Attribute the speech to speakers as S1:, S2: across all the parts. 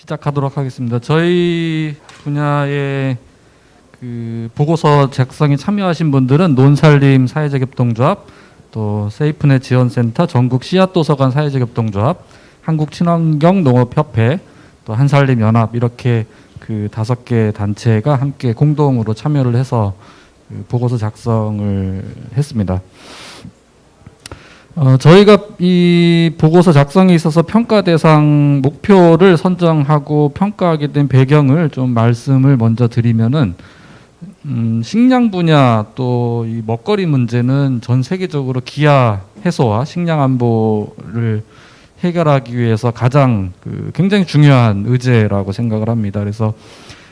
S1: 시작하도록 하겠습니다. 저희 분야의 그 보고서 작성에 참여하신 분들은 논살림 사회재협동조합, 또 세이프넷 지원센터, 전국 씨앗도서관 사회재협동조합, 한국친환경농업협회, 또 한살림연합 이렇게 그 5개 단체가 함께 공동으로 참여를 해서 그 보고서 작성을 했습니다. 저희가 이 보고서 작성에 있어서 평가 대상 목표를 선정하고 평가하게 된 배경을 좀 말씀을 먼저 드리면은 식량 분야 또 이 먹거리 문제는 전 세계적으로 기아 해소와 식량 안보를 해결하기 위해서 가장 굉장히 중요한 의제라고 생각을 합니다. 그래서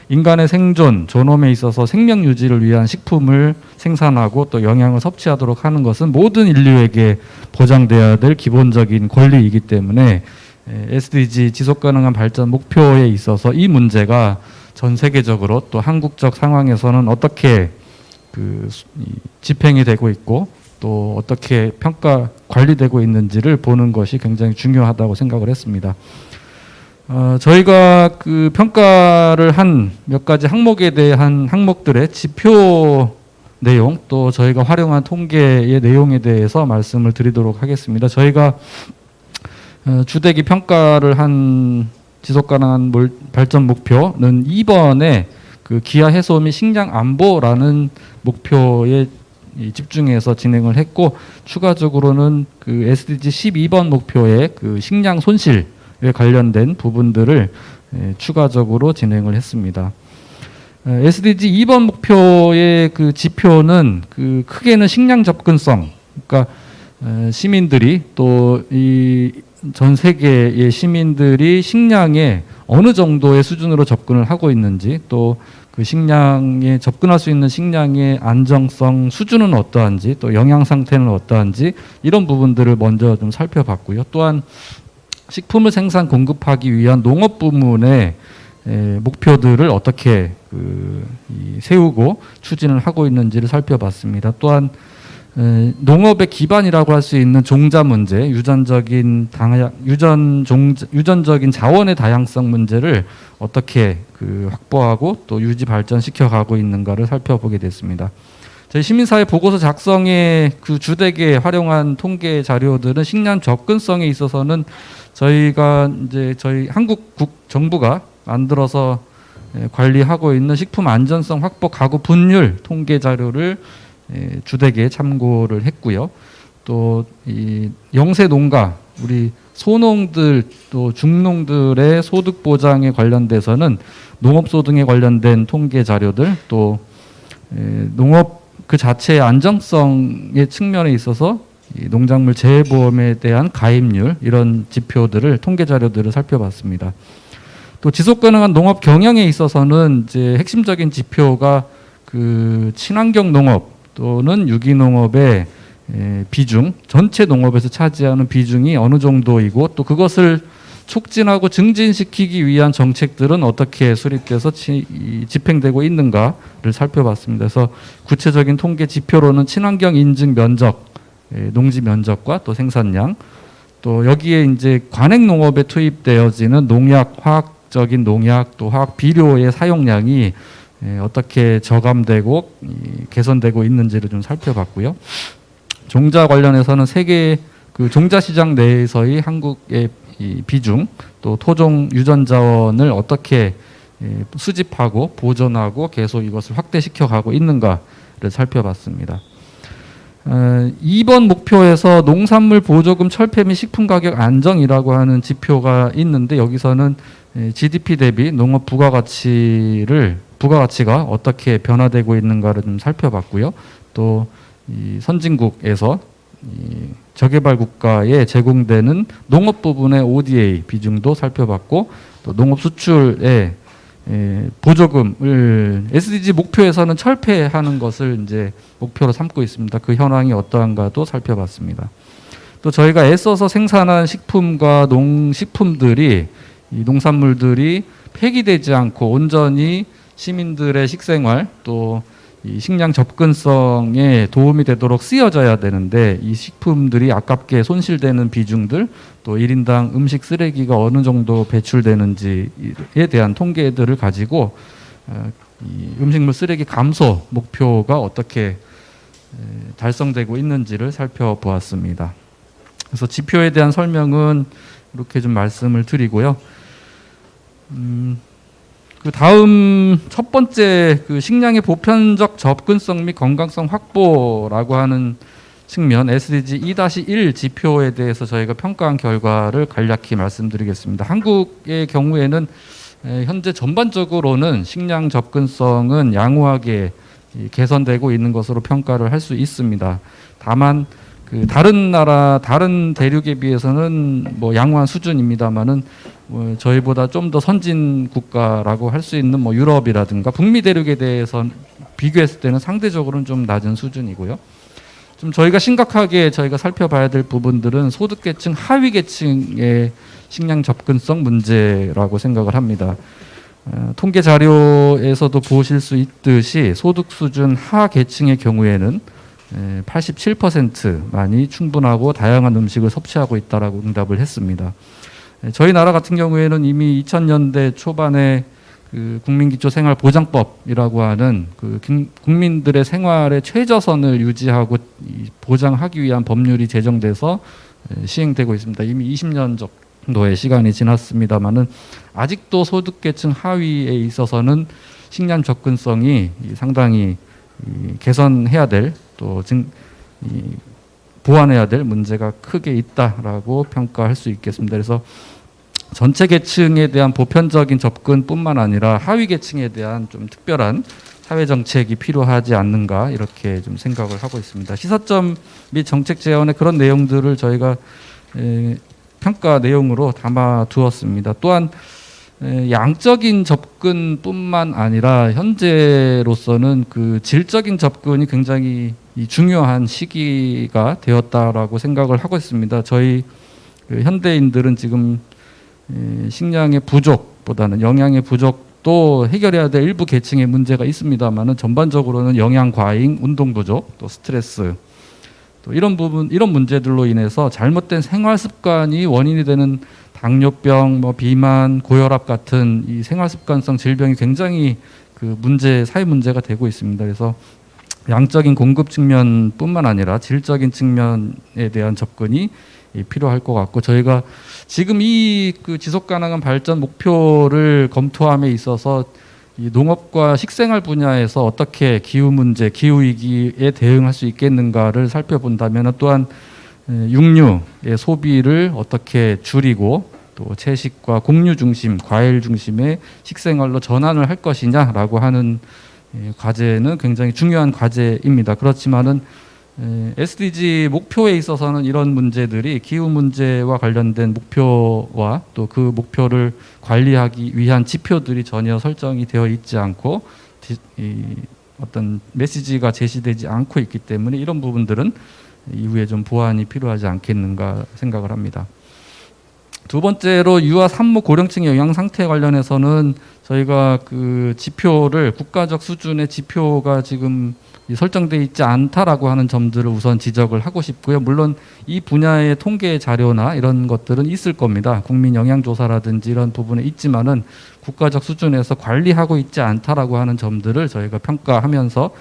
S1: 인간의 생존, 존엄에 있어서 생명 유지를 위한 식품을 생산하고 또 영양을 섭취하도록 하는 것은 모든 인류에게 보장돼야 될 기본적인 권리이기 때문에 SDG 지속가능한 발전 목표에 있어서 이 문제가 전 세계적으로 또 한국적 상황에서는 어떻게 집행이 되고 있고 또 어떻게 평가 관리되고 있는지를 보는 것이 굉장히 중요하다고 생각을 했습니다. 저희가 그 평가를 한 몇 가지 항목에 대한 항목들의 지표 내용 또 저희가 활용한 통계의 내용에 대해서 말씀을 드리도록 하겠습니다. 저희가 주대기 평가를 한 지속가능한 발전 목표는 2번에 그 기아 해소 및 식량 안보라는 목표에 집중해서 진행을 했고, 추가적으로는 그 SDG 12번 목표의 그 식량 손실에 관련된 부분들을 추가적으로 진행을 했습니다. SDG 2번 목표의 그 지표는 그 크게는 식량 접근성, 그러니까 시민들이 또 이 전 세계의 시민들이 식량에 어느 정도의 수준으로 접근을 하고 있는지, 또 그 식량에 접근할 수 있는 식량의 안정성 수준은 어떠한지, 또 영양 상태는 어떠한지 이런 부분들을 먼저 좀 살펴봤고요. 또한 식품을 생산 공급하기 위한 농업 부문의 목표들을 어떻게 세우고 추진을 하고 있는지를 살펴봤습니다. 또한 농업의 기반이라고 할 수 있는 종자 문제, 유전적인 자원의 다양성 문제를 어떻게 확보하고 또 유지 발전시켜 가고 있는가를 살펴보게 됐습니다. 저희 시민사회 보고서 작성에 그 주되게 활용한 통계 자료들은 식량 접근성에 있어서는 저희가 이제 저희 한국 정부가 만들어서 관리하고 있는 식품 안전성 확보 가구 분율 통계 자료를 주되게 참고를 했고요. 또 이 영세 농가, 우리 소농들 또 중농들의 소득 보장에 관련돼서는 농업소 등에 관련된 통계 자료들, 또 농업 그 자체의 안정성의 측면에 있어서 이 농작물 재해보험에 대한 가입률, 이런 지표들을 통계 자료들을 살펴봤습니다. 또 지속가능한 농업 경영에 있어서는 이제 핵심적인 지표가 그 친환경 농업 또는 유기농업의 비중, 전체 농업에서 차지하는 비중이 어느 정도이고, 또 그것을 촉진하고 증진시키기 위한 정책들은 어떻게 수립돼서 집행되고 있는가를 살펴봤습니다. 그래서 구체적인 통계 지표로는 친환경 인증 면적, 농지 면적과 또 생산량, 또 여기에 이제 관행 농업에 투입되어지는 농약, 화학적인 농약, 또 화학 비료의 사용량이 어떻게 저감되고 개선되고 있는지를 좀 살펴봤고요. 종자 관련해서는 세계 그 종자 시장 내에서의 한국의 이 비중, 또 토종 유전 자원을 어떻게 수집하고 보존하고 계속 이것을 확대시켜 가고 있는가를 살펴봤습니다. 2번 목표에서 농산물 보조금 철폐 및 식품 가격 안정이라고 하는 지표가 있는데, 여기서는 GDP 대비 농업 부가가치가 어떻게 변화되고 있는가를 좀 살펴봤고요. 또 이 선진국에서 이 저개발 국가에 제공되는 농업 부분의 ODA 비중도 살펴봤고, 또 농업 수출의 보조금을 SDG 목표에서는 철폐하는 것을 이제 목표로 삼고 있습니다. 그 현황이 어떠한가도 살펴봤습니다. 또 저희가 애써서 생산한 식품과 농식품들이, 이 농산물들이 폐기되지 않고 온전히 시민들의 식생활, 또 이 식량 접근성에 도움이 되도록 쓰여져야 되는데 이 식품들이 아깝게 손실되는 비중들 또 1인당 음식 쓰레기가 어느 정도 배출되는지에 대한 통계들을 가지고 이 음식물 쓰레기 감소 목표가 어떻게 달성되고 있는지를 살펴보았습니다. 그래서 지표에 대한 설명은 이렇게 좀 말씀을 드리고요. 그 다음 첫 번째 그 식량의 보편적 접근성 및 건강성 확보라고 하는 측면 SDG 2-1 지표에 대해서 저희가 평가한 결과를 간략히 말씀드리겠습니다. 한국의 경우에는 현재 전반적으로는 식량 접근성은 양호하게 개선되고 있는 것으로 평가를 할 수 있습니다. 다만 그 다른 나라, 다른 대륙에 비해서는 뭐 양호한 수준입니다만은 저희보다 좀 더 선진 국가라고 할 수 있는 뭐 유럽이라든가 북미 대륙에 대해서 비교했을 때는 상대적으로는 좀 낮은 수준이고요. 좀 저희가 심각하게 저희가 살펴봐야 될 부분들은 소득계층 하위 계층의 식량 접근성 문제라고 생각을 합니다. 통계 자료에서도 보실 수 있듯이 소득 수준 하 계층의 경우에는 87%만이 충분하고 다양한 음식을 섭취하고 있다라고 응답을 했습니다. 저희 나라 같은 경우에는 이미 2000년대 초반에 그 국민기초생활보장법이라고 하는 그 국민들의 생활의 최저선을 유지하고 보장하기 위한 법률이 제정돼서 시행되고 있습니다. 이미 20년 정도의 시간이 지났습니다만은 아직도 소득계층 하위에 있어서는 식량 접근성이 상당히 개선해야 될 또 보완해야 될 문제가 크게 있다라고 평가할 수 있겠습니다. 그래서 전체 계층에 대한 보편적인 접근뿐만 아니라 하위 계층에 대한 좀 특별한 사회 정책이 필요하지 않는가 이렇게 좀 생각을 하고 있습니다. 시사점 및 정책 제언의 그런 내용들을 저희가 평가 내용으로 담아 두었습니다. 또한 양적인 접근뿐만 아니라 현재로서는 그 질적인 접근이 굉장히 중요한 시기가 되었다라고 생각을 하고 있습니다. 저희 현대인들은 지금 식량의 부족보다는 영양의 부족도 해결해야 될 일부 계층의 문제가 있습니다만은 전반적으로는 영양 과잉, 운동 부족, 또 스트레스, 또 이런 문제들로 인해서 잘못된 생활 습관이 원인이 되는 당뇨병, 뭐 비만, 고혈압 같은 이 생활 습관성 질병이 굉장히 그 사회 문제가 되고 있습니다. 그래서 양적인 공급 측면뿐만 아니라 질적인 측면에 대한 접근이 필요할 것 같고 저희가 지금 이 그 지속 가능한 발전 목표를 검토함에 있어서 이 농업과 식생활 분야에서 어떻게 기후 문제, 기후 위기에 대응할 수 있겠는가를 살펴본다면 또한 육류의 소비를 어떻게 줄이고 또 채식과 곡류 중심, 과일 중심의 식생활로 전환을 할 것이냐라고 하는 과제는 굉장히 중요한 과제입니다. 그렇지만은 SDG 목표에 있어서는 이런 문제들이 기후 문제와 관련된 목표와 또 그 목표를 관리하기 위한 지표들이 전혀 설정이 되어 있지 않고 어떤 메시지가 제시되지 않고 있기 때문에 이런 부분들은 이후에 좀 보완이 필요하지 않겠는가 생각을 합니다. 두 번째로 유아 산모 고령층의 영양 상태 관련해서는 저희가 그 지표를 국가적 수준의 지표가 지금 설정되어 있지 않다라고 하는 점들을 우선 지적을 하고 싶고요. 물론 이 분야의 통계 자료나 이런 것들은 있을 겁니다. 국민 영양조사라든지 이런 부분에 있지만은 국가적 수준에서 관리하고 있지 않다라고 하는 점들을 저희가 평가하면서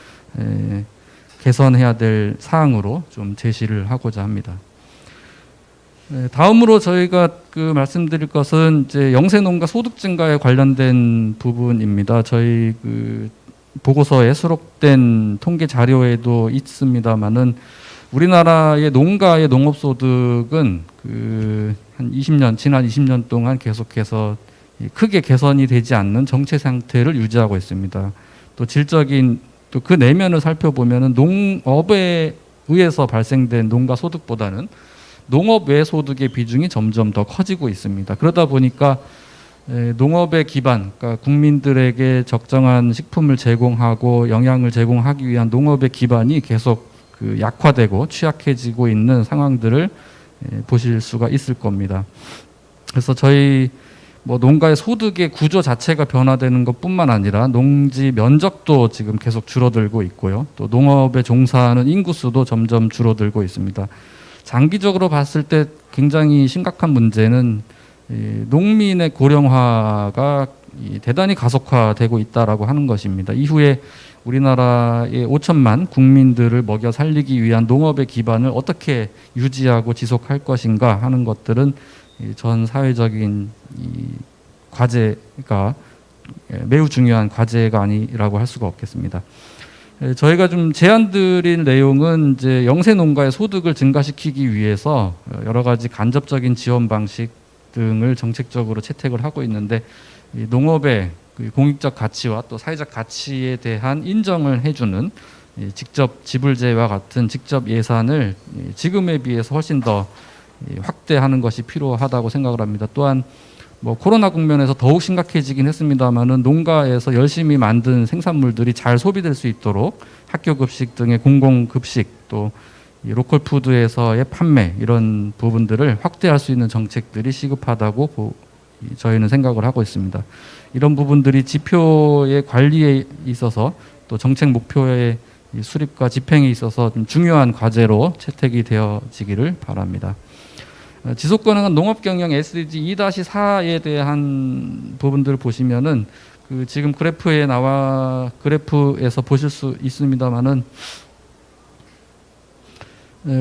S1: 개선해야 될 사항으로 좀 제시를 하고자 합니다. 다음으로 저희가 그 말씀드릴 것은 이제 영세농가 소득 증가에 관련된 부분입니다. 저희 그 보고서에 수록된 통계 자료에도 있습니다만은 우리나라의 농가의 농업 소득은 그 한 20년 지난 20년 동안 계속해서 크게 개선이 되지 않는 정체 상태를 유지하고 있습니다. 또 질적인 또 그 내면을 살펴보면은 농업에 의해서 발생된 농가 소득보다는 농업 외 소득의 비중이 점점 더 커지고 있습니다. 그러다 보니까 농업의 기반, 그러니까 국민들에게 적정한 식품을 제공하고 영양을 제공하기 위한 농업의 기반이 계속 그 약화되고 취약해지고 있는 상황들을 보실 수가 있을 겁니다. 그래서 저희 뭐 농가의 소득의 구조 자체가 변화되는 것뿐만 아니라 농지 면적도 지금 계속 줄어들고 있고요. 또 농업에 종사하는 인구수도 점점 줄어들고 있습니다. 장기적으로 봤을 때 굉장히 심각한 문제는 이 농민의 고령화가 대단히 가속화되고 있다라고 하는 것입니다. 이후에 우리나라의 5천만 국민들을 먹여 살리기 위한 농업의 기반을 어떻게 유지하고 지속할 것인가 하는 것들은 전 사회적인 이 과제가 매우 중요한 과제가 아니라고 할 수가 없겠습니다. 저희가 좀 제안드린 내용은 이제 영세 농가의 소득을 증가시키기 위해서 여러 가지 간접적인 지원 방식 등을 정책적으로 채택을 하고 있는데, 이 농업의 공익적 가치와 또 사회적 가치에 대한 인정을 해주는 직접 지불제와 같은 직접 예산을 지금에 비해서 훨씬 더 확대하는 것이 필요하다고 생각을 합니다. 또한 뭐 코로나 국면에서 더욱 심각해지긴 했습니다만은 농가에서 열심히 만든 생산물들이 잘 소비될 수 있도록 학교 급식 등의 공공 급식, 또 이 로컬 푸드에서의 판매, 이런 부분들을 확대할 수 있는 정책들이 시급하다고 저희는 생각을 하고 있습니다. 이런 부분들이 지표의 관리에 있어서 또 정책 목표의 수립과 집행에 있어서 좀 중요한 과제로 채택이 되어지기를 바랍니다. 지속 가능한 농업 경영 SDG 2-4에 대한 부분들을 보시면은 그 지금 그래프에서 보실 수 있습니다만은,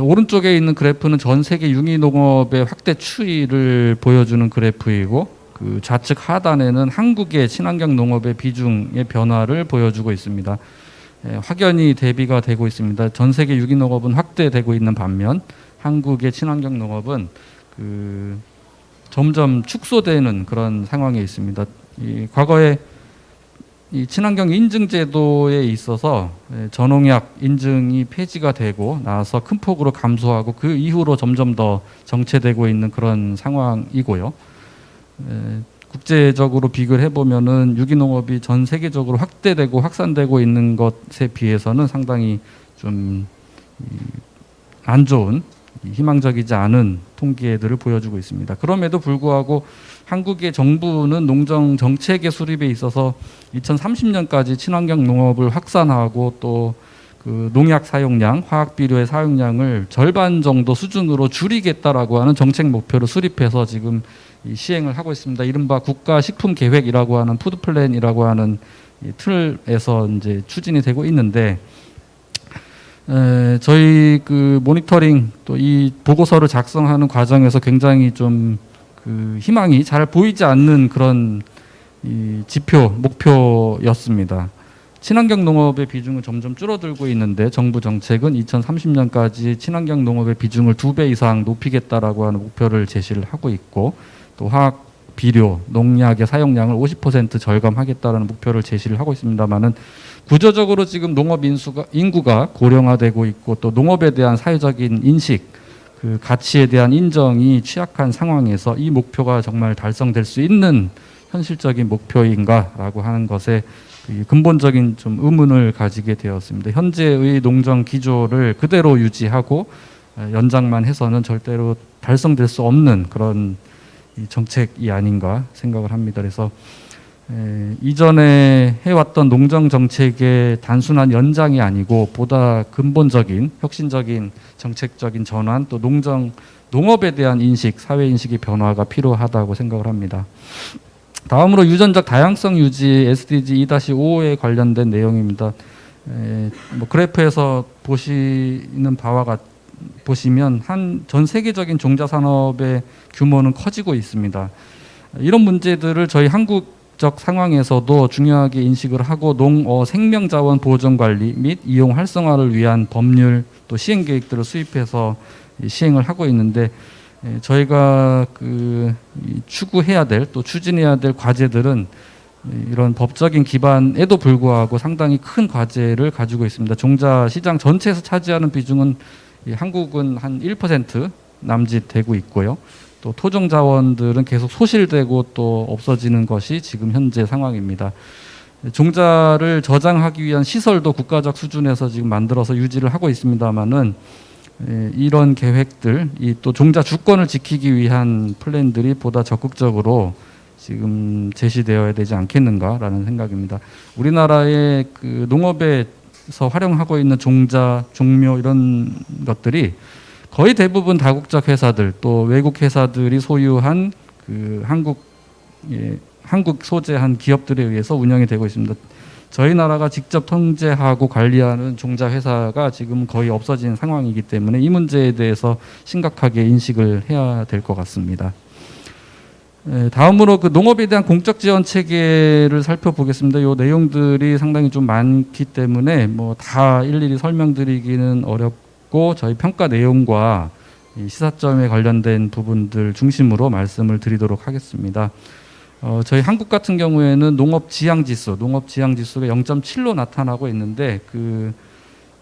S1: 오른쪽에 있는 그래프는 전 세계 유기농업의 확대 추이를 보여주는 그래프이고, 그 좌측 하단에는 한국의 친환경 농업의 비중의 변화를 보여주고 있습니다. 확연히 대비가 되고 있습니다. 전 세계 유기농업은 확대되고 있는 반면 한국의 친환경 농업은 점점 축소되는 그런 상황에 있습니다. 과거에 이 친환경 인증 제도에 있어서 전농약 인증이 폐지가 되고 나서 큰 폭으로 감소하고 그 이후로 점점 더 정체되고 있는 그런 상황이고요. 국제적으로 비교를 해보면은 유기농업이 전 세계적으로 확대되고 확산되고 있는 것에 비해서는 상당히 좀 안 좋은, 희망적이지 않은 통계들을 보여주고 있습니다. 그럼에도 불구하고 한국의 정부는 농정 정책의 수립에 있어서 2030년까지 친환경 농업을 확산하고 또 그 농약 사용량, 화학 비료의 사용량을 절반 정도 수준으로 줄이겠다라고 하는 정책 목표를 수립해서 지금 시행을 하고 있습니다. 이른바 국가 식품 계획이라고 하는 푸드 플랜이라고 하는 이 틀에서 이제 추진이 되고 있는데, 저희 그 모니터링 또 이 보고서를 작성하는 과정에서 굉장히 좀 그 희망이 잘 보이지 않는 그런 이 지표 목표였습니다. 친환경 농업의 비중은 점점 줄어들고 있는데 정부 정책은 2030년까지 친환경 농업의 비중을 2배 이상 높이겠다라고 하는 목표를 제시를 하고 있고, 또 화학 비료, 농약의 사용량을 50% 절감하겠다라는 목표를 제시를 하고 있습니다만은, 구조적으로 지금 농업 인구가 고령화되고 있고 또 농업에 대한 사회적인 인식, 그 가치에 대한 인정이 취약한 상황에서 이 목표가 정말 달성될 수 있는 현실적인 목표인가라고 하는 것에 근본적인 좀 의문을 가지게 되었습니다. 현재의 농정 기조를 그대로 유지하고 연장만 해서는 절대로 달성될 수 없는 그런 정책이 아닌가 생각을 합니다. 그래서 이전에 해왔던 농정 정책의 단순한 연장이 아니고 보다 근본적인 혁신적인 정책적인 전환, 또 농업에 대한 인식, 사회 인식의 변화가 필요하다고 생각을 합니다. 다음으로 유전적 다양성 유지 SDG 2-5에 관련된 내용입니다. 뭐 그래프에서 보시는 바와 보시면 전 세계적인 종자 산업의 규모는 커지고 있습니다. 이런 문제들을 저희 한국적 상황에서도 중요하게 인식을 하고 농어 생명자원 보존 관리 및 이용 활성화를 위한 법률 또 시행 계획들을 수립해서 시행을 하고 있는데, 저희가 추구해야 될 또 추진해야 될 과제들은 이런 법적인 기반에도 불구하고 상당히 큰 과제를 가지고 있습니다. 종자 시장 전체에서 차지하는 비중은 한국은 한 1% 남짓 되고 있고요. 또 토종 자원들은 계속 소실되고 또 없어지는 것이 지금 현재 상황입니다. 종자를 저장하기 위한 시설도 국가적 수준에서 지금 만들어서 유지를 하고 있습니다만은, 이런 계획들, 또 종자 주권을 지키기 위한 플랜들이 보다 적극적으로 지금 제시되어야 되지 않겠는가라는 생각입니다. 우리나라의 그 농업에서 활용하고 있는 종자, 종묘 이런 것들이 거의 대부분 다국적 회사들 또 외국 회사들이 소유한 그 한국 소재한 기업들에 의해서 운영이 되고 있습니다. 저희 나라가 직접 통제하고 관리하는 종자 회사가 지금 거의 없어진 상황이기 때문에 이 문제에 대해서 심각하게 인식을 해야 될 것 같습니다. 다음으로 그 농업에 대한 공적 지원 체계를 살펴보겠습니다. 이 내용들이 상당히 좀 많기 때문에 뭐 다 일일이 설명드리기는 어렵고 저희 평가 내용과 이 시사점에 관련된 부분들 중심으로 말씀을 드리도록 하겠습니다. 저희 한국 같은 경우에는 농업 지향 지수가 0.7로 나타나고 있는데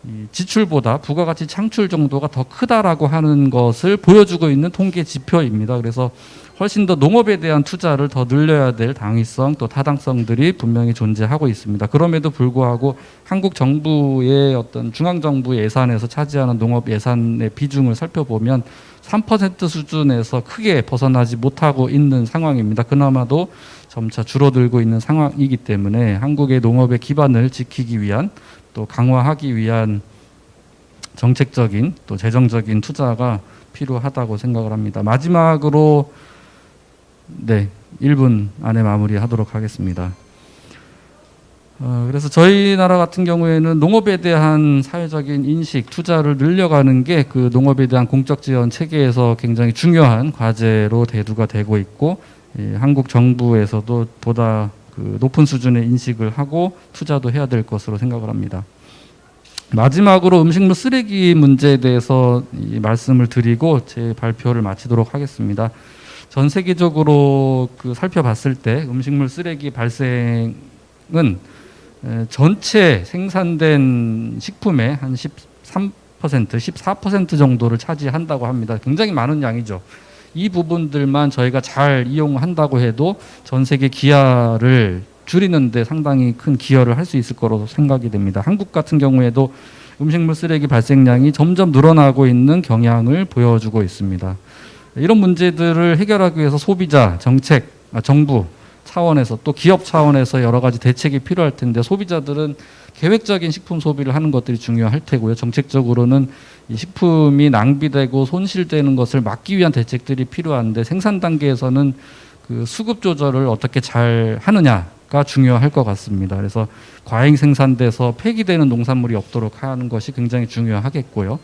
S1: 이 지출보다 부가가치 창출 정도가 더 크다라고 하는 것을 보여주고 있는 통계 지표입니다. 그래서 훨씬 더 농업에 대한 투자를 더 늘려야 될 당위성 또 타당성들이 분명히 존재하고 있습니다. 그럼에도 불구하고 한국 정부의 어떤 중앙 정부 예산에서 차지하는 농업 예산의 비중을 살펴보면 3% 수준에서 크게 벗어나지 못하고 있는 상황입니다. 그나마도 점차 줄어들고 있는 상황이기 때문에 한국의 농업의 기반을 지키기 위한 또 강화하기 위한 정책적인 또 재정적인 투자가 필요하다고 생각을 합니다. 마지막으로 1분 안에 마무리하도록 하겠습니다. 그래서 저희 나라 같은 경우에는 농업에 대한 사회적인 인식, 투자를 늘려가는 게 그 농업에 대한 공적 지원 체계에서 굉장히 중요한 과제로 대두가 되고 있고 한국 정부에서도 보다 그 높은 수준의 인식을 하고 투자도 해야 될 것으로 생각을 합니다. 마지막으로 음식물 쓰레기 문제에 대해서 말씀을 드리고 제 발표를 마치도록 하겠습니다. 전 세계적으로 그 살펴봤을 때 음식물 쓰레기 발생은 전체 생산된 식품의 한 13%, 14% 정도를 차지한다고 합니다. 굉장히 많은 양이죠. 이 부분들만 저희가 잘 이용한다고 해도 전 세계 기여를 줄이는데 상당히 큰 기여를 할 수 있을 거라고 생각이 됩니다. 한국 같은 경우에도 음식물 쓰레기 발생량이 점점 늘어나고 있는 경향을 보여주고 있습니다. 이런 문제들을 해결하기 위해서 소비자, 정부 차원에서 또 기업 차원에서 여러 가지 대책이 필요할 텐데 소비자들은 계획적인 식품 소비를 하는 것들이 중요할 테고요. 정책적으로는 이 식품이 낭비되고 손실되는 것을 막기 위한 대책들이 필요한데 생산 단계에서는 그 수급 조절을 어떻게 잘 하느냐가 중요할 것 같습니다. 그래서 과잉 생산돼서 폐기되는 농산물이 없도록 하는 것이 굉장히 중요하겠고요.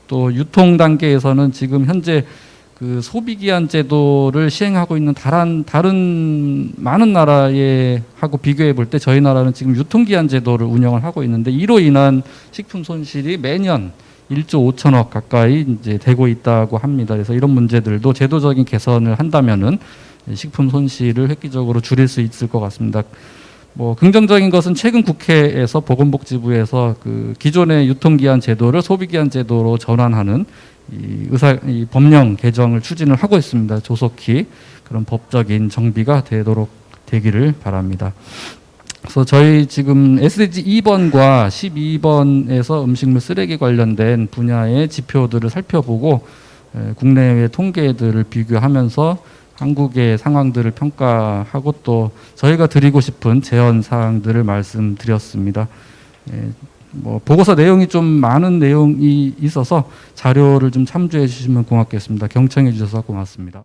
S1: 또 유통 단계에서는 지금 현재 그 소비기한 제도를 시행하고 있는 다른 많은 나라에 하고 비교해 볼 때 저희 나라는 지금 유통기한 제도를 운영을 하고 있는데 이로 인한 식품 손실이 매년 1조 5천억 가까이 이제 되고 있다고 합니다. 그래서 이런 문제들도 제도적인 개선을 한다면은 식품 손실을 획기적으로 줄일 수 있을 것 같습니다. 뭐 긍정적인 것은 최근 국회에서 보건복지부에서 그 기존의 유통기한 제도를 소비기한 제도로 전환하는 이 법령 개정을 추진을 하고 있습니다. 조속히 그런 법적인 정비가 되기를 바랍니다. 그래서 저희 지금 SDG 2번과 12번에서 음식물 쓰레기 관련된 분야의 지표들을 살펴보고 국내외 통계들을 비교하면서 한국의 상황들을 평가하고 또 저희가 드리고 싶은 제언 사항들을 말씀드렸습니다. 뭐 보고서 내용이 좀 많은 내용이 있어서 자료를 좀 참조해 주시면 고맙겠습니다. 경청해 주셔서 고맙습니다.